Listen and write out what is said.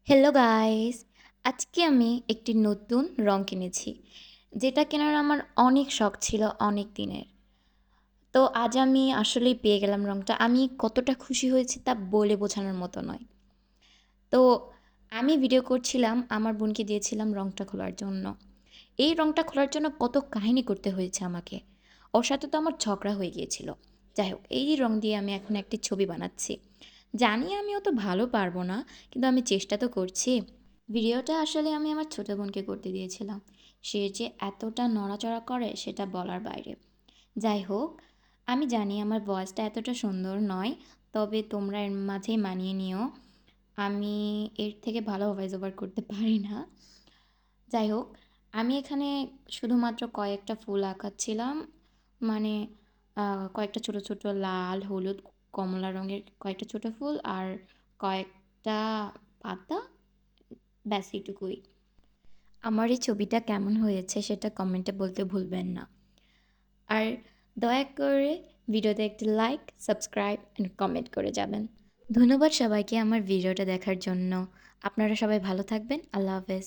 Hello guys! আজকে আমি একটি নতুন রং কিনেছি। যেটা কেনার আমার অনেক শখ ছিল অনেক দিনের। তো আজ আমি আসলেই পেয়ে গেলাম রংটা। আমি কতটা খুশি হয়েছি তা বলে বোঝানোর মতো নয়। তো আমি ভিডিও করছিলাম, আমার বোনকে দিয়েছিলাম রংটা খোলার জন্য। এই রংটা খোলার জন্য কত কাহিনী করতে হয়েছে আমাকে। ওর সাথে তো আমার ঝগড়া হয়ে গিয়েছিল। যাই হোক, এই রং দিয়ে আমি এখন একটি ছবি বানাচ্ছি। জানি আমি অত ভালো পারবো না, কিন্তু আমি চেষ্টা তো করছি। ভিডিওটা আসলে আমি আমার ছোটো বোনকে করতে দিয়েছিলাম। সে যে এতটা নড়াচড়া করে সেটা বলার বাইরে। যাই হোক, আমি জানি আমার ভয়েসটা এতটা সুন্দর নয়, তবে তোমরা এর মাঝেই মানিয়ে নিও। আমি এর থেকে ভালো ভয়েস ওভার করতে পারি না। যাই হোক, আমি এখানে শুধুমাত্র কয়েকটা ফুল আঁকাচ্ছিলাম। মানে কয়েকটা ছোট, ছোট লাল, হলুদ, কমলা রঙের কয়েকটা ছোট ফুল আর কয়েকটা পাতা, ব্যাস এটুকুই। আমার এই ছবিটা কেমন হয়েছে সেটা কমেন্টে বলতে ভুলবেন না। আর দয়া করে ভিডিওতে একটি লাইক, সাবস্ক্রাইব অ্যান্ড কমেন্ট করে যাবেন। ধন্যবাদ সবাইকে আমার ভিডিওটা দেখার জন্য। আপনারা সবাই ভালো থাকবেন। আল্লাহ হাফেজ।